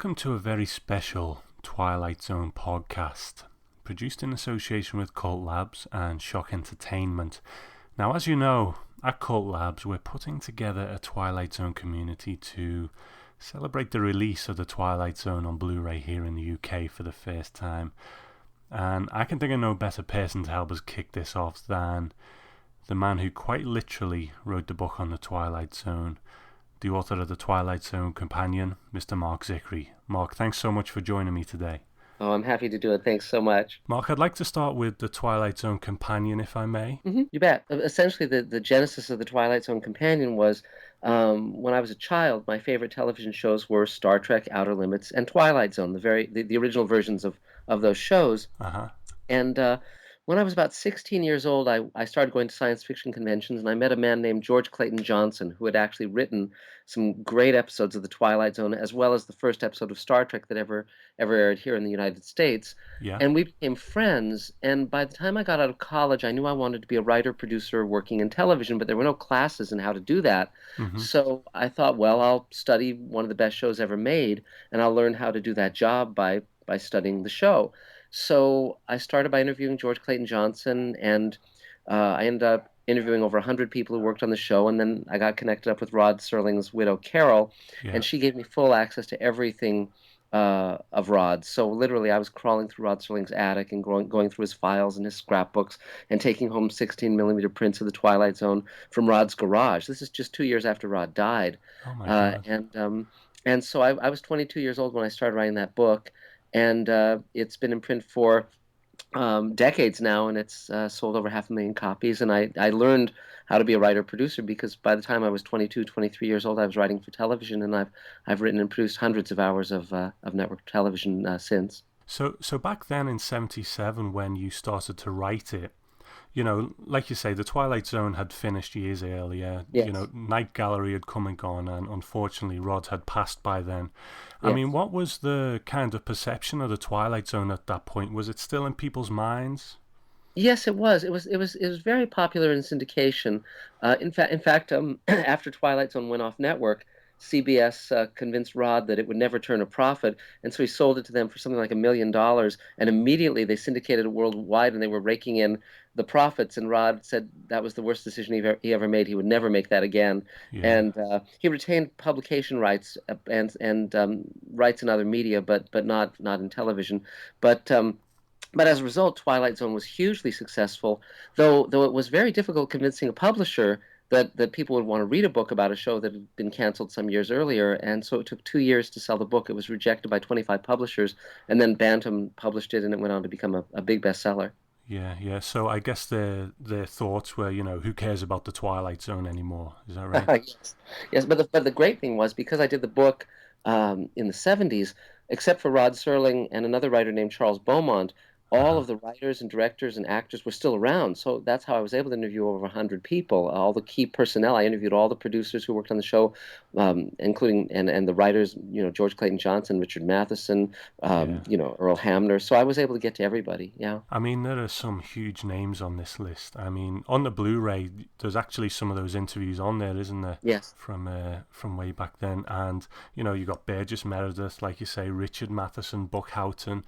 Welcome to a very special Twilight Zone podcast, produced in association with Cult Labs and Shock Entertainment. Now, as you know, at Cult Labs, we're putting together a Twilight Zone community to celebrate the release of the Twilight Zone on Blu-ray here in the UK for the first time. And I can think of no better person to help us kick this off than the man who quite literally wrote the book on the Twilight Zone, the author of the Twilight Zone Companion, Mr. Marc Zicree. Marc, thanks so much for joining me today. Oh, I'm happy to do it. Thanks so much. Marc, I'd like to start with the Twilight Zone Companion, if I may. You bet. Essentially, the genesis of the Twilight Zone Companion was when I was a child, my favorite television shows were Star Trek, Outer Limits, and Twilight Zone, the original versions of those shows. Uh-huh. And when I was about 16 years old, I started going to science fiction conventions, and I met a man named George Clayton Johnson, who had actually written some great episodes of The Twilight Zone, as well as the first episode of Star Trek that ever aired here in the United States. Yeah. And we became friends, and by the time I got out of college, I knew I wanted to be a writer, producer, working in television, but there were no classes in how to do that. Mm-hmm. So I thought, well, I'll study one of the best shows ever made, and I'll learn how to do that job by studying the show. So I started by interviewing George Clayton Johnson, and I ended up interviewing over 100 people who worked on the show, and then I got connected up with Rod Serling's widow, Carol, and she gave me full access to everything of Rod's. So literally, I was crawling through Rod Serling's attic and going through his files and his scrapbooks and taking home 16-millimeter prints of the Twilight Zone from Rod's garage. This is just 2 years after Rod died. Oh my God. And so I was 22 years old when I started writing that book. And it's been in print for decades now, and it's sold over 500,000 copies. And I learned how to be a writer-producer because by the time I was 22, 23 years old, I was writing for television, and I've written and produced hundreds of hours of network television since. So back then in 77, when you started to write it, you know, like you say, the Twilight Zone had finished years earlier. Yes. You know, Night Gallery had come and gone, and unfortunately, Rod had passed by then. I Yes. mean, what was the kind of perception of the Twilight Zone at that point? Was it still in people's minds? Yes, it was. It was very popular in syndication. In fact, after Twilight Zone went off network, CBS convinced Rod that it would never turn a profit, and so he sold it to them for something like $1 million. And immediately they syndicated it worldwide, and they were raking in the profits. And Rod said that was the worst decision he ever made. He would never make that again. Yeah. And he retained publication rights and rights in other media, but not in television. But as a result, Twilight Zone was hugely successful, though it was very difficult convincing a publisher that people would want to read a book about a show that had been canceled some years earlier. And so it took 2 years to sell the book. It was rejected by 25 publishers, and then Bantam published it, and it went on to become a big bestseller. Yeah. So I guess their thoughts were, you know, who cares about the Twilight Zone anymore? Is that right? Yes. But the great thing was because I did the book in the 70s, except for Rod Serling and another writer named Charles Beaumont, all of the writers and directors and actors were still around. So that's how I was able to interview over 100 people, all the key personnel. I interviewed all the producers who worked on the show, including and the writers, you know, George Clayton Johnson, Richard Matheson, you know, Earl Hamner. So I was able to get to everybody. Yeah. I mean, there are some huge names on this list. I mean, on the Blu-ray, there's actually some of those interviews on there, isn't there? Yes. From way back then. And, you know, you got Burgess Meredith, like you say, Richard Matheson, Buck Houghton.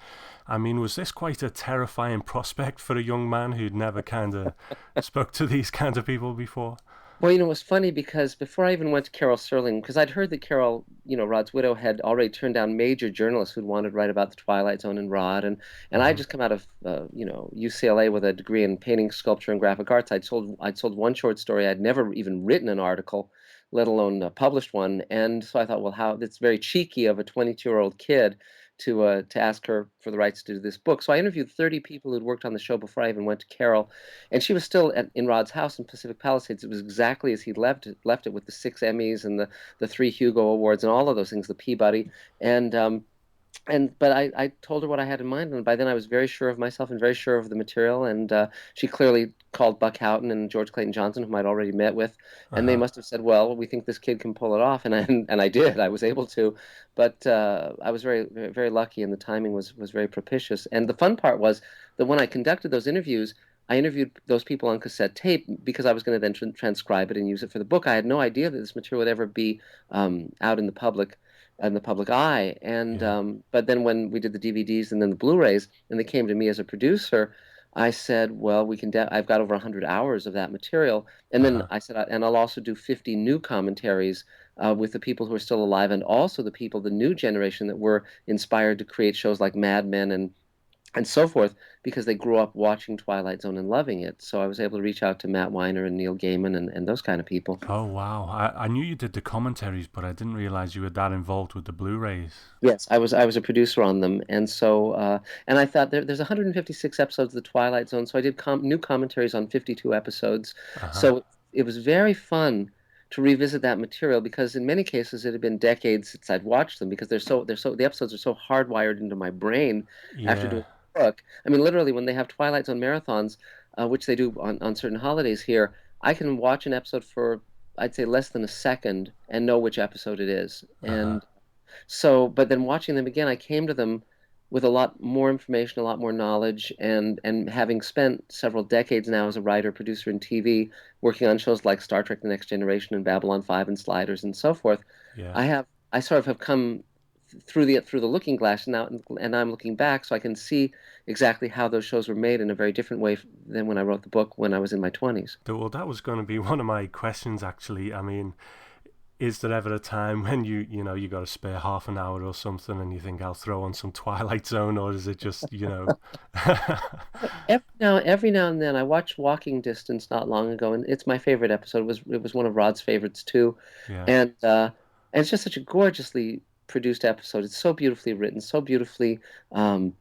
I mean, was this quite a terrifying prospect for a young man who'd never kind of spoke to these kinds of people before? Well, you know, it was funny because before I even went to Carol Serling, because I'd heard that Carol, you know, Rod's widow, had already turned down major journalists who'd wanted to write about the Twilight Zone and Rod, and I'd just come out of you know, UCLA with a degree in painting, sculpture, and graphic arts. I'd sold one short story. I'd never even written an article, let alone published one. And so I thought, well, how it's very cheeky of a 22-year-old kid to ask her for the rights to do this book. So I interviewed 30 people who'd worked on the show before I even went to Carol, and she was still in Rod's house in Pacific Palisades. It was exactly as he'd left it with the 6 Emmys and the 3 Hugo Awards and all of those things, the Peabody, but I told her what I had in mind, and by then I was very sure of myself and very sure of the material. And she clearly called Buck Houghton and George Clayton Johnson, whom I'd already met with, and they must have said, "Well, we think this kid can pull it off," and I did. I was able to, but I was very very lucky, and the timing was very propitious. And the fun part was that when I conducted those interviews, I interviewed those people on cassette tape because I was going to then transcribe it and use it for the book. I had no idea that this material would ever be out in the public. in the public eye. And Yeah. but then when we did the DVDs and then the Blu-rays, and they came to me as a producer, I said, well, I've got over 100 hours of that material. And then Uh-huh. I said, and I'll also do 50 new commentaries with the people who are still alive and also the people, the new generation that were inspired to create shows like Mad Men and so forth because they grew up watching Twilight Zone and loving it. So I was able to reach out to Matt Weiner and Neil Gaiman and those kind of people. Oh wow. I knew you did the commentaries, but I didn't realize you were that involved with the Blu-rays. Yes, I was a producer on them, and so and I thought there's 156 episodes of the Twilight Zone, so I did new commentaries on 52 episodes. Uh-huh. So it was very fun to revisit that material because in many cases it had been decades since I'd watched them because the episodes are so hardwired into my brain after Yeah. doing the book. I mean, literally when they have Twilight Zone marathons, which they do on certain holidays here, I can watch an episode for I'd say less than a second and know which episode it is. Uh-huh. And so, but then watching them again, I came to them with a lot more information, a lot more knowledge, and having spent several decades now as a writer, producer in TV, working on shows like Star Trek: The Next Generation and Babylon 5 and Sliders and so forth, Yeah. I sort of have come through the looking glass now, and I'm looking back, so I can see exactly how those shows were made in a very different way than when I wrote the book when I was in my 20s. Well, that was going to be one of my questions actually. I mean, is there ever a time when you got to spare half an hour or something and you think I'll throw on some Twilight Zone, or is it just? Every now and then, I watched Walking Distance not long ago, and it's my favorite episode. It was one of Rod's favorites too, Yeah. and it's just such a gorgeously produced episode. It's so beautifully written, so beautifully um,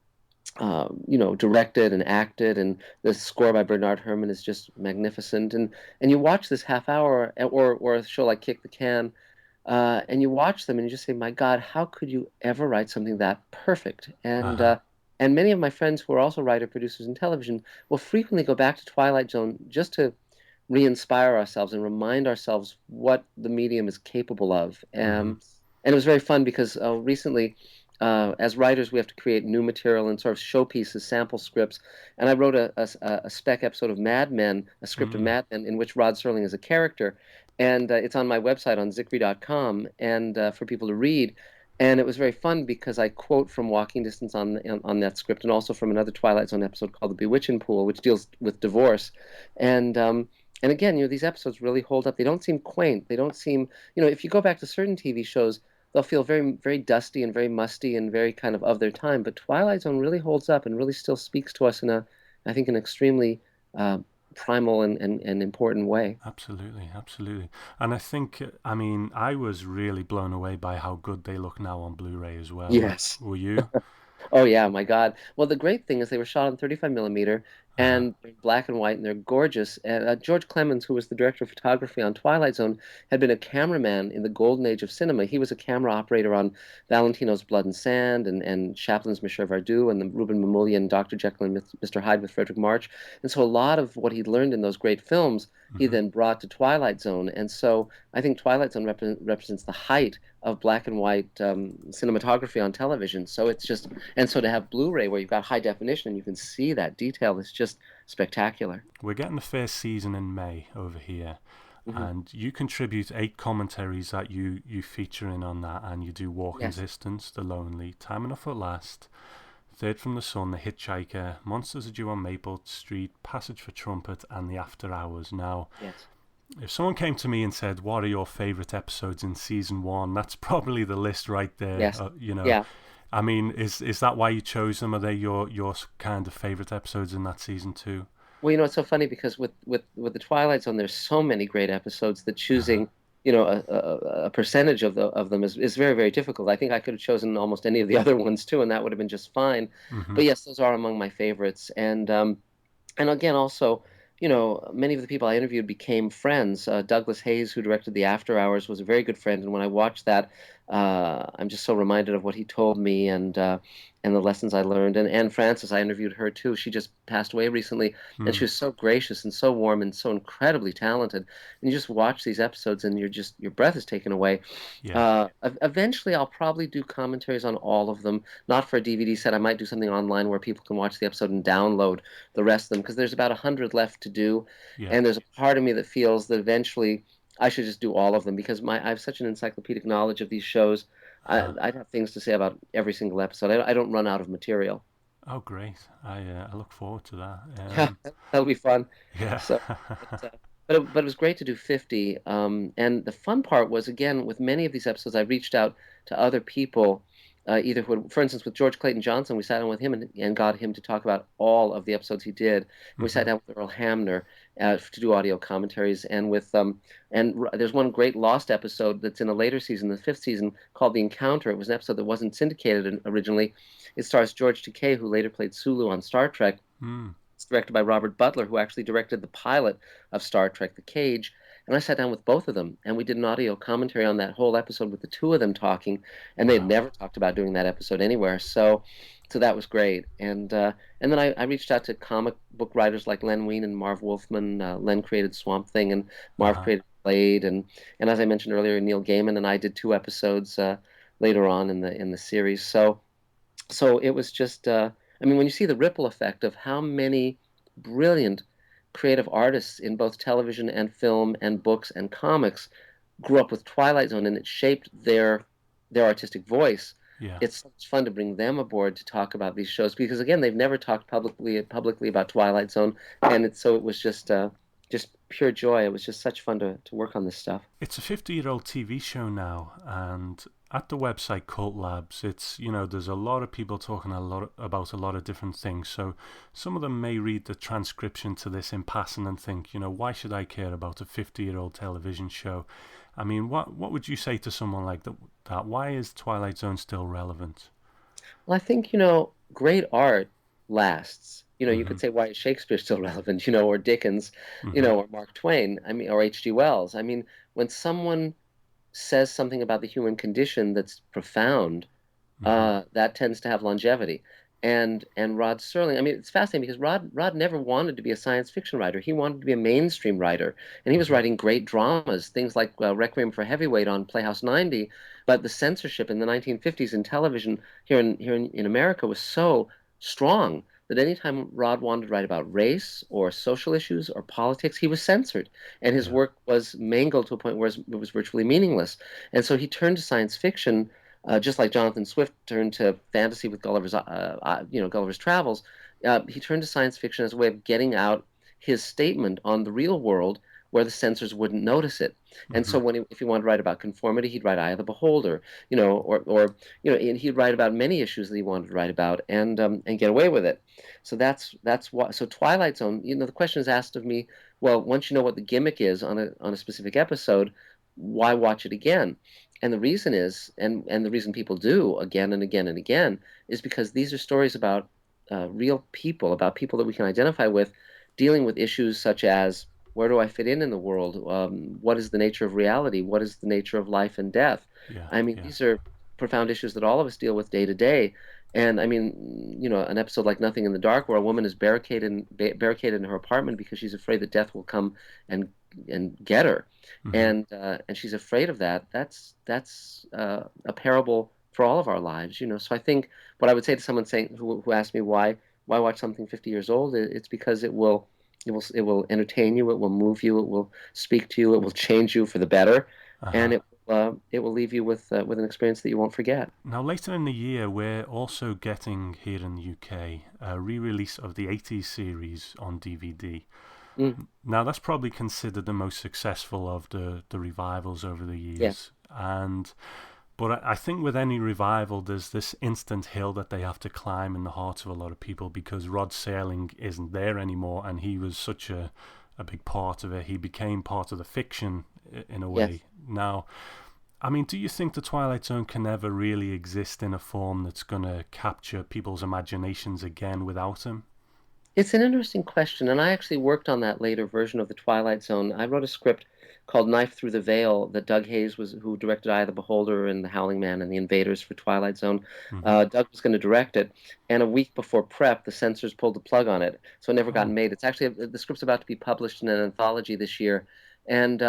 directed and acted, and the score by Bernard Herrmann is just magnificent. And you watch this half hour, or a show like Kick the Can, and you watch them and you just say, "My God, how could you ever write something that perfect?" Uh-huh. And many of my friends who are also writer producers in television will frequently go back to Twilight Zone just to re-inspire ourselves and remind ourselves what the medium is capable of. Mm-hmm. And it was very fun because recently, as writers, we have to create new material and sort of showpieces, sample scripts. And I wrote a spec episode of Mad Men, a script of Mm. Mad Men, in which Rod Serling is a character. And it's on my website on Zicree.com and for people to read. And it was very fun because I quote from Walking Distance on that script and also from another Twilight Zone episode called The Bewitching Pool, which deals with divorce. And and again, these episodes really hold up. They don't seem quaint. They don't seem, if you go back to certain TV shows, they'll feel very, very dusty and very musty and very kind of their time. But Twilight Zone really holds up and really still speaks to us I think, an extremely uh, primal and important way. Absolutely, absolutely. And I think, I mean, I was really blown away by how good they look now on Blu-ray as well. Yes. Were you? Oh yeah, my God. Well, the great thing is they were shot on 35 millimeter Uh-huh. and they're black and white and they're gorgeous. And George Clemens, who was the director of photography on Twilight Zone, had been a cameraman in the golden age of cinema. He was a camera operator on Valentino's Blood and Sand and Chaplin's Monsieur Verdoux and the Ruben Mamoulian Dr. Jekyll and Mr. Hyde with Frederick March. And so a lot of what he'd learned in those great films, he Mm-hmm. then brought to Twilight Zone. And so I think Twilight Zone represents the height of black and white cinematography on television. So it's just and so to have Blu-ray where you've got high definition and you can see that detail is just spectacular. We're getting the first season in May over here, Hmm. and you contribute 8 commentaries that you feature in on that, and you do Walking Yes, Distance, The Lonely, Time Enough at Last, Third from the Sun, The Hitchhiker, Monsters Are Due on Maple Street, Passage for Trumpet, and The After Hours. Now, yes, if someone came to me and said, "What are your favourite episodes in season one?" That's probably the list right there. yes, You know, yeah. I mean, is that why you chose them? Are they your kind of favourite episodes in that season too? Well, it's so funny because with the Twilight Zone, there's so many great episodes that Uh huh. choosing, a percentage of them is very, very difficult. I think I could have chosen almost any of the other ones too, and that would have been just fine. Mm-hmm. But yes, those are among my favorites. And again, also, many of the people I interviewed became friends. Douglas Hayes, who directed The After Hours, was a very good friend. And when I watched that, I'm just so reminded of what he told me and the lessons I learned. And Anne Francis, I interviewed her too. She just passed away recently, and she Mm. was so gracious and so warm and so incredibly talented. And you just watch these episodes, and your breath is taken away. Yeah. Eventually, I'll probably do commentaries on all of them. Not for a DVD set. I might do something online where people can watch the episode and download the rest of them because there's about 100 left to do, Yeah. and there's a part of me that feels that eventually I should just do all of them because I have such an encyclopedic knowledge of these shows. Uh-huh. I'd have things to say about every single episode. I don't run out of material. Oh, great. I look forward to that. Yeah, that'll be fun. Yeah. So, but it was great to do 50. And the fun part was, again, with many of these episodes, I reached out to other people, either who, for instance, with George Clayton Johnson, we sat down with him and got him to talk about all of the episodes he did. We sat Hmm. down with Earl Hamner to do audio commentaries, and there's one great lost episode that's in a later season, the fifth season, called The Encounter. It was an episode that wasn't syndicated originally. It stars George Takei, who later played Sulu on Star Trek. Mm. It's directed by Robert Butler, who actually directed the pilot of Star Trek: The Cage. And I sat down with both of them, and we did an audio commentary on that whole episode with the two of them talking, and they had Wow. never talked about doing that episode anywhere. So that was great. And then I reached out to comic book writers like Len Wein and Marv Wolfman. Len created Swamp Thing, and Marv Uh-huh. created Blade, and as I mentioned earlier, Neil Gaiman and I did two episodes later on in the series. So it was just, I mean, when you see the ripple effect of how many brilliant creative artists in both television and film and books and comics grew up with Twilight Zone and it shaped their artistic voice, Yeah. it's so much fun to bring them aboard to talk about these shows because again, they've never talked publicly about Twilight Zone, and it was just pure joy. It was just such fun to work on this stuff. It's a 50-year-old TV show now, and at the website Cult Labs, there's a lot of people talking about a lot of different things. So some of them may read the transcription to this in passing and think, why should I care about a 50-year-old television show? I mean, what would you say to someone like that? Why is Twilight Zone still relevant? Well, I think, great art lasts. You Mm-hmm. could say, why is Shakespeare still relevant, or Dickens, Mm-hmm. or Mark Twain, I mean, or H.G. Wells. I mean, when someone says something about the human condition that's profound, Mm-hmm. that tends to have longevity. And Rod Serling, I mean, it's fascinating because Rod never wanted to be a science fiction writer. He wanted to be a mainstream writer, and he was Mm-hmm. writing great dramas, things like Requiem for Heavyweight on Playhouse 90. But the censorship in the 1950s in television here in America was so strong that anytime Rod wanted to write about race or social issues or politics, he was censored, and his Yeah. work was mangled to a point where it was virtually meaningless. And so he turned to science fiction just like Jonathan Swift turned to fantasy with Gulliver's Travels. He turned to science fiction as a way of getting out his statement on the real world where the censors wouldn't notice it. And Mm-hmm. so if he wanted to write about conformity, he'd write Eye of the Beholder, or and he'd write about many issues that he wanted to write about and get away with it. So that's why. So Twilight Zone, the question is asked of me. Well, once you know what the gimmick is on a specific episode, why watch it again? And the reason is, and the reason people do again and again and again, is because these are stories about real people, about people that we can identify with, dealing with issues such as where do I fit in the world? What is the nature of reality? What is the nature of life and death? Yeah. I mean, Yeah. these are profound issues that all of us deal with day to day. And I mean, an episode like Nothing in the Dark, where a woman is barricaded in her apartment because she's afraid that death will come and get her, Mm-hmm. and she's afraid of that. That's a parable for all of our lives. So I think what I would say to someone saying who asked me why watch something 50 years old, it's because it will entertain you, it will move you, it will speak to you, it will change you for the better, and Uh-huh. it will leave you with an experience that you won't forget. Now, later in the year, we're also getting here in the UK a re release of the 80s series on DVD. Mm, Now, that's probably considered the most successful of the revivals over the yeah, years. But I think with any revival, there's this instant hill that they have to climb in the hearts of a lot of people because Rod Serling isn't there anymore, and he was such a big part of it. He became part of the fiction in a yes. way. Now, I mean, do you think the Twilight Zone can ever really exist in a form that's going to capture people's imaginations again without him? It's an interesting question, and I actually worked on that later version of the Twilight Zone. I wrote a script called Knife Through the Veil that Doug Hayes was who directed Eye of the Beholder and The Howling Man and The Invaders for Twilight Zone. Mm-hmm. Doug was going to direct it, and a week before prep, the censors pulled the plug on it, so it never got Oh, made. It's actually the script's about to be published in an anthology this year, and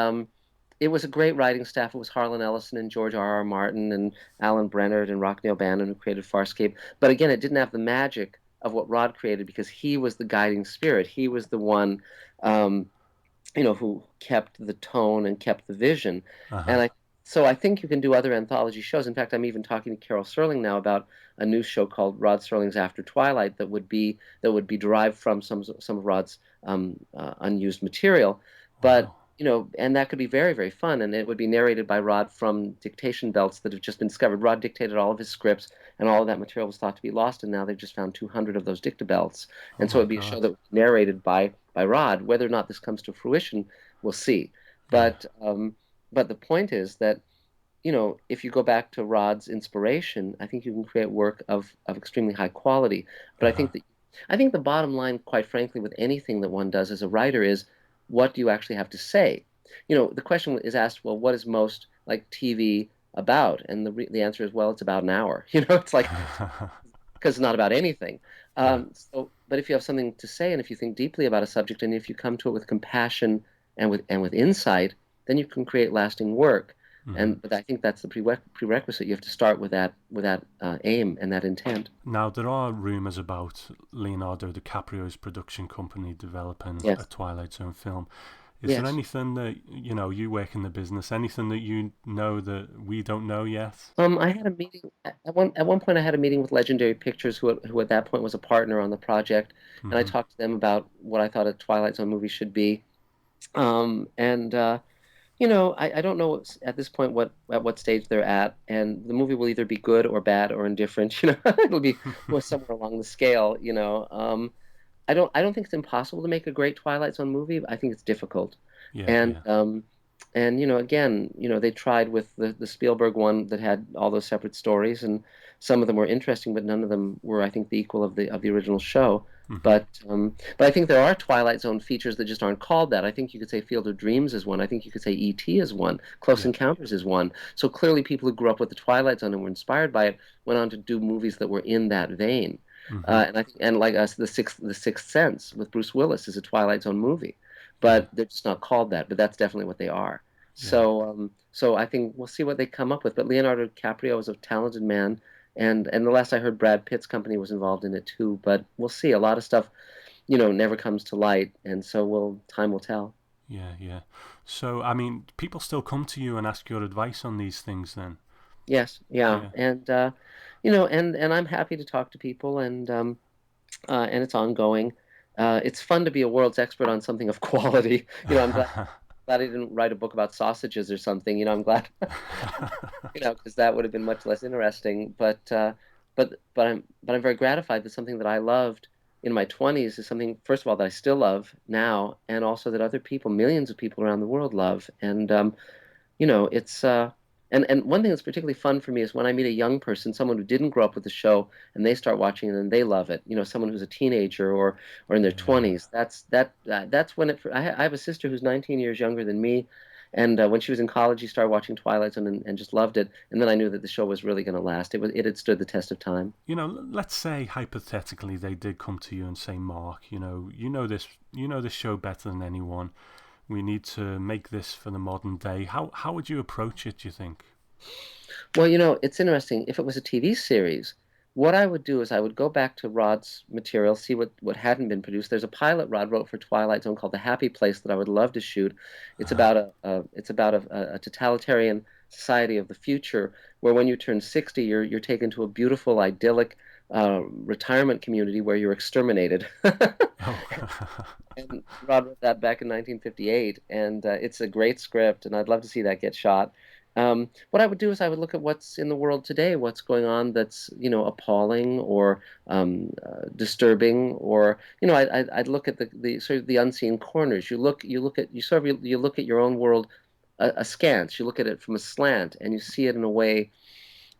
it was a great writing staff. It was Harlan Ellison and George R. R. Martin and Alan Brennard and Rockneil Bannon who created Farscape. But again, it didn't have the magic of what Rod created because he was the guiding spirit. He was the one, um, who kept the tone and kept the vision. uh And huh. So I think you can do other anthology shows. In fact, I'm even talking to Carol Serling now about a new show called Rod Serling's After Twilight that would be derived from some of Rod's unused material. But Wow. and that could be very, very fun, and it would be narrated by Rod from dictation belts that have just been discovered. Rod dictated all of his scripts, and all of that material was thought to be lost, and now they've just found 200 of those dictabelts, Oh and so my it'd be a show God. that would be narrated by Rod. Whether or not this comes to fruition, we'll see. Yeah. But the point is that if you go back to Rod's inspiration, I think you can create work of extremely high quality. But Uh-huh. I think the bottom line, quite frankly, with anything that one does as a writer is what do you actually have to say? The question is asked, well, what is most like TV about? And the answer is, well, it's about an hour. It's like because it's not about anything. Yeah. But if you have something to say, and if you think deeply about a subject, and if you come to it with compassion and with insight, then you can create lasting work. Hmm. But I think that's the prerequisite. You have to start with that aim and that intent. Now, there are rumours about Leonardo DiCaprio's production company developing a Yes, Twilight Zone film. Is there yes. anything that, you work in the business, anything that you know that we don't know yet? I had a meeting at one point. I had a meeting with Legendary Pictures, who at that point was a partner on the project, and I Hmm. talked to them about what I thought a Twilight Zone movie should be. And I don't know at this point at what stage they're at, and the movie will either be good or bad or indifferent. It'll be somewhere along the scale. I don't think it's impossible to make a great Twilight Zone movie. I think it's difficult, Yeah, and yeah. again, they tried with the Spielberg one that had all those separate stories, and some of them were interesting, but none of them were, I think, the equal of the original show. Hmm. But I think there are Twilight Zone features that just aren't called that. I think you could say Field of Dreams is one. I think you could say E.T. is one. Close Yeah. Encounters is one. So clearly, people who grew up with the Twilight Zone and were inspired by it went on to do movies that were in that vein. Hmm. And like us, the Sixth Sense with Bruce Willis is a Twilight Zone movie, Yeah. but they're just not called that. But that's definitely what they are. Yeah. So I think we'll see what they come up with. But Leonardo DiCaprio is a talented man, and the last I heard, Brad Pitt's company was involved in it too. But we'll see. A lot of stuff, never comes to light, and so time will tell. Yeah, yeah. So, I mean, people still come to you and ask your advice on these things then? Yes, yeah, Yeah. and I'm happy to talk to people, and it's ongoing. It's fun to be a world's expert on something of quality. I'm glad I didn't write a book about sausages or something. I'm glad, because that would have been much less interesting. But I'm very gratified that something that I loved in my 20s is something, first of all, that I still love now, and also that other people, millions of people around the world love. It's and one thing that's particularly fun for me is when I meet a young person, someone who didn't grow up with the show, and they start watching it and they love it. Someone who's a teenager or in their Yeah. 20s. That's when I have a sister who's 19 years younger than me, and when she was in college, she started watching Twilight Zone and just loved it. And then I knew that the show was really going to last. It had stood the test of time. Let's say hypothetically they did come to you and say, Mark, you know this show better than anyone. We need to make this for the modern day. How would you approach it, do you think? Well, it's interesting. If it was a TV series, what I would do is I would go back to Rod's material, see what hadn't been produced. There's a pilot Rod wrote for Twilight Zone called The Happy Place that I would love to shoot. It's Uh-huh. about a totalitarian society of the future where when you turn 60, you're taken to a beautiful, idyllic retirement community where you're exterminated. Oh. And Rod wrote that back in 1958, and it's a great script, and I'd love to see that get shot. What I would do is I would look at what's in the world today, what's going on that's appalling or disturbing, or I'd look at the sort of the unseen corners. You look at your own world askance. You look at it from a slant, and you see it in a way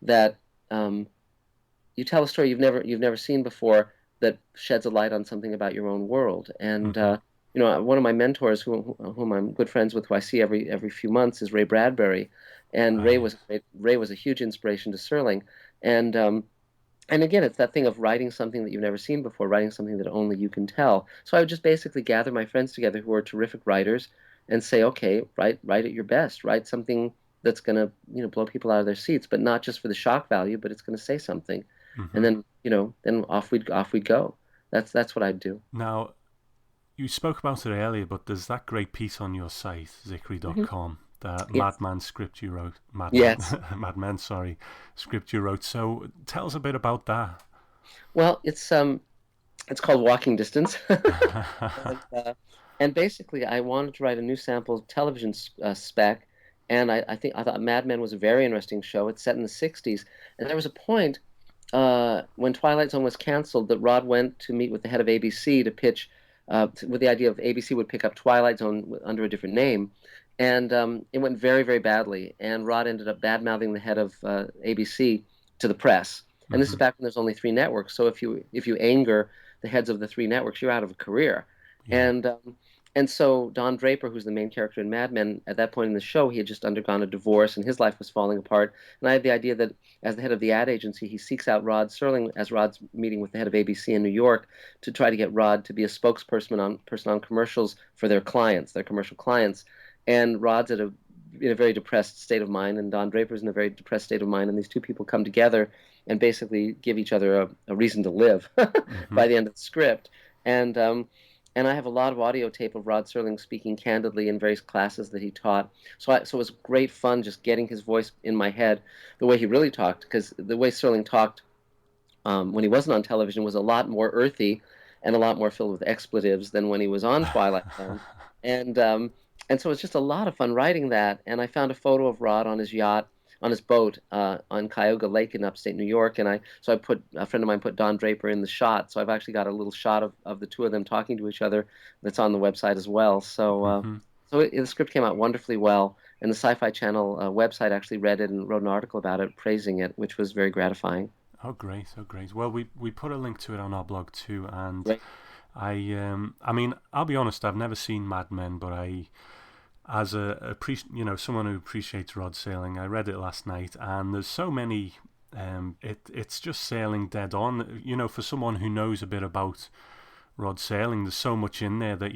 that um, you tell a story you've never seen before that sheds a light on something about your own world. And Hmm. one of my mentors, whom I'm good friends with, who I see every few months, is Ray Bradbury, and Ah, yes. Ray was a huge inspiration to Serling. And and again, it's that thing of writing something that you've never seen before, writing something that only you can tell. So I would just basically gather my friends together who are terrific writers and say, okay, write at your best, write something that's going to, blow people out of their seats, but not just for the shock value, but it's going to say something. And Hmm. then off we'd go. That's what I'd do. Now, you spoke about it earlier, but there's that great piece on your site, Hmm. Zicree.com. that Yes. Madman script you wrote. Madman, Yes. Madmen, sorry, script you wrote. So tell us a bit about that. Well, it's called Walking Distance. And, and basically, I wanted to write a new sample television spec, and I thought Mad Men was a very interesting show. It's set in the '60s, and there was a point when Twilight Zone was canceled that Rod went to meet with the head of ABC to pitch with the idea of ABC would pick up Twilight Zone under a different name, and it went very, very badly. And Rod ended up bad-mouthing the head of ABC to the press. And this is Hmm. back when there's only three networks. So if you anger the heads of the three networks, you're out of a career. Yeah. And and so Don Draper, who's the main character in Mad Men, at that point in the show, he had just undergone a divorce and his life was falling apart. And I had the idea that as the head of the ad agency, he seeks out Rod Serling as Rod's meeting with the head of ABC in New York to try to get Rod to be a spokesperson on commercials for their clients, their commercial clients. And Rod's in a very depressed state of mind, and Don Draper's in a very depressed state of mind, and these two people come together and basically give each other a reason to live Hmm. by the end of the script. And and I have a lot of audio tape of Rod Serling speaking candidly in various classes that he taught. So it was great fun just getting his voice in my head the way he really talked, because the way Serling talked when he wasn't on television was a lot more earthy and a lot more filled with expletives than when he was on Twilight Zone. And and so it's just a lot of fun writing that. And I found a photo of Rod on his yacht, on his boat on Cuyahoga Lake in upstate New York. And I put a friend of mine put Don Draper in the shot. So I've actually got a little shot of the two of them talking to each other that's on the website as well. Hmm. The script came out wonderfully well, and the Sci-Fi Channel website actually read it and wrote an article about it, praising it, which was very gratifying. Oh, great! Oh, great! Well, we put a link to it on our blog too, and Right. I mean, I'll be honest, I've never seen Mad Men, but as someone who appreciates Rod Sailing, I read it last night, and there's so many. It's just sailing dead on. For someone who knows a bit about Rod Sailing, there's so much in there that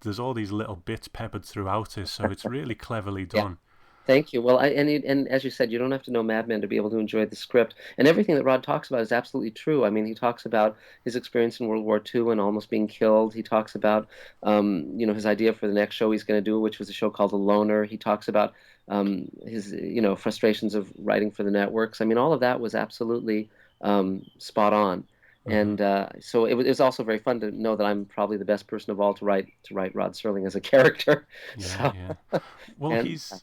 there's all these little bits peppered throughout it, so it's really cleverly Yeah. done. Thank you. Well, and as you said, you don't have to know Mad Men to be able to enjoy the script. And everything that Rod talks about is absolutely true. I mean, he talks about his experience in World War II and almost being killed. He talks about, his idea for the next show he's going to do, which was a show called The Loner. He talks about his, frustrations of writing for the networks. I mean, all of that was absolutely spot on. Hmm. And so it was also very fun to know that I'm probably the best person of all to write Rod Serling as a character. Yeah, So yeah. Well, and he's.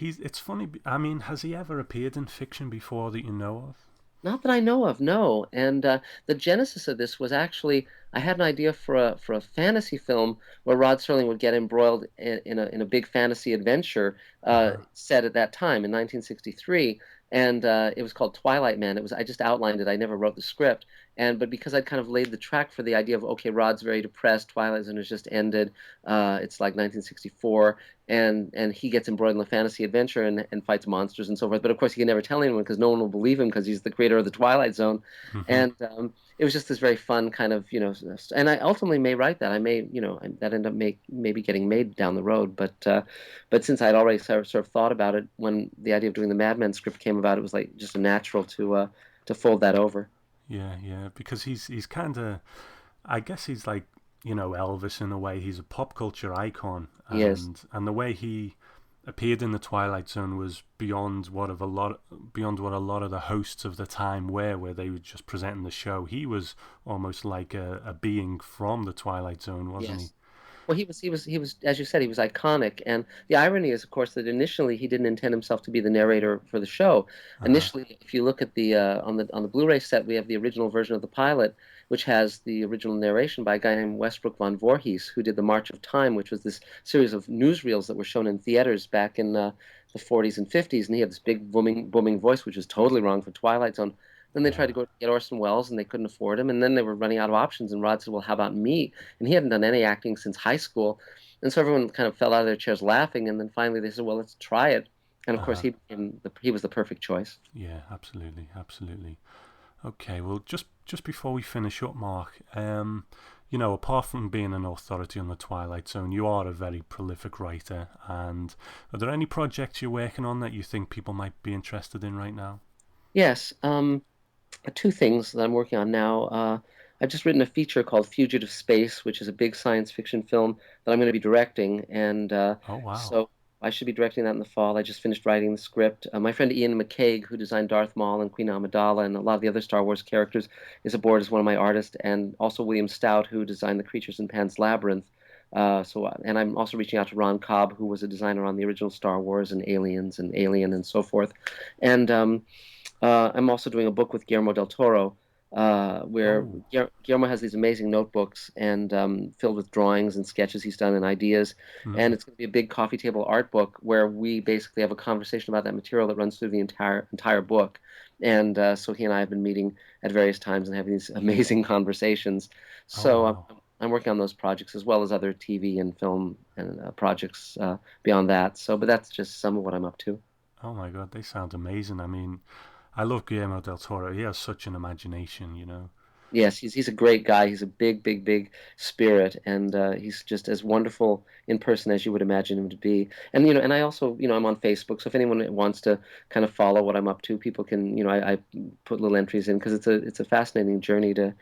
It's funny. I mean, has he ever appeared in fiction before that you know of? Not that I know of, no. And the genesis of this was actually I had an idea for a fantasy film where Rod Serling would get embroiled in a big fantasy adventure Uh-huh. set at that time in 1963, and it was called Twilight Man. I just outlined it. I never wrote the script, but because I'd kind of laid the track for the idea of okay, Rod's very depressed. Twilight Zone has just ended. It's like 1964, and he gets embroiled in a fantasy adventure and fights monsters and so forth. But of course, he can never tell anyone because no one will believe him because he's the creator of the Twilight Zone. Hmm. And it was just this very fun kind of, and I ultimately may write that. I may, that end up maybe getting made down the road. But since I'd already sort of thought about it when the idea of doing the Mad Men script came about, it was like just a natural to fold that over. Yeah, yeah. Because he's kind of. I guess he's like Elvis in a way. He's a pop culture icon, Yes. and the way he appeared in the Twilight Zone was beyond what a lot of the hosts of the time were, where they were just presenting the show. He was almost like a being from the Twilight Zone, wasn't he? Yes. Well, he was, as you said, he was iconic. And the irony is, of course, that initially he didn't intend himself to be the narrator for the show. Uh huh. Initially, if you look at the on the Blu-ray set, we have the original version of the pilot, which has the original narration by a guy named Westbrook von Voorhees, who did the March of Time, which was this series of newsreels that were shown in theaters back in the 40s and 50s. And he had this big booming voice, which was totally wrong for Twilight Zone. Then they tried Yeah. to go get Orson Welles, and they couldn't afford him. And then they were running out of options. And Rod said, "Well, how about me?" And he hadn't done any acting since high school. And so everyone kind of fell out of their chairs laughing. And then finally they said, "Well, let's try it." And of Uh course, huh. he was the perfect choice. Yeah. Absolutely. Absolutely. Okay. Well, just before we finish up, Mark. Apart from being an authority on the Twilight Zone, you are a very prolific writer. And are there any projects you're working on that you think people might be interested in right now? Yes. Two things that I'm working on now. I've just written a feature called Fugitive Space, which is a big science fiction film that I'm going to be directing. And Oh wow. so I should be directing that in the fall. I just finished writing the script. My friend Ian McCaig, who designed Darth Maul and Queen Amidala and a lot of the other Star Wars characters, is aboard as one of my artists, and also William Stout, who designed the creatures in Pan's Labyrinth. And I'm also reaching out to Ron Cobb, who was a designer on the original Star Wars and Aliens and Alien and so forth. And I'm also doing a book with Guillermo del Toro, where Oh. Guillermo has these amazing notebooks and filled with drawings and sketches he's done and ideas. And Mm. it's going to be a big coffee table art book where we basically have a conversation about that material that runs through the entire book. And so he and I have been meeting at various times and having these amazing conversations. Oh, So wow. I'm working on those projects as well as other TV and film and projects beyond that. So, but that's just some of what I'm up to. Oh my God, they sound amazing. I mean, I love Guillermo del Toro. He has such an imagination, you know. Yes, he's a great guy. He's a big, big, big spirit, and he's just as wonderful in person as you would imagine him to be. And and I also, I'm on Facebook, so if anyone wants to kind of follow what I'm up to, people can, I put little entries in because it's a fascinating journey to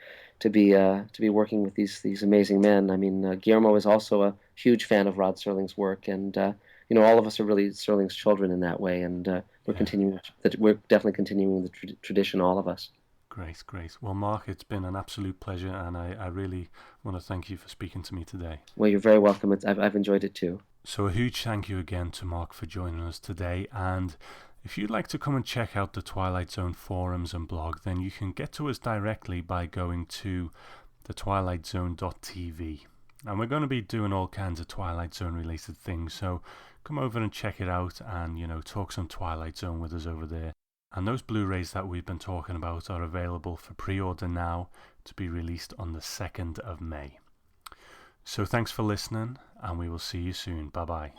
be working with these amazing men. I mean, Guillermo is also a huge fan of Rod Serling's work, and all of us are really Serling's children in that way, and Yeah, we're definitely continuing the tradition, all of us. great, great. Well, Mark, it's been an absolute pleasure, and I really want to thank you for speaking to me today. Well, you're very welcome. I've enjoyed it too. So, a huge thank you again to Mark for joining us today. And if you'd like to come and check out the Twilight Zone forums and blog, then you can get to us directly by going to the twilightzone.tv. And we're going to be doing all kinds of Twilight Zone related things, so come over and check it out and, talk some Twilight Zone with us over there. And those Blu-rays that we've been talking about are available for pre-order now to be released on the 2nd of May. So thanks for listening, and we will see you soon. Bye-bye.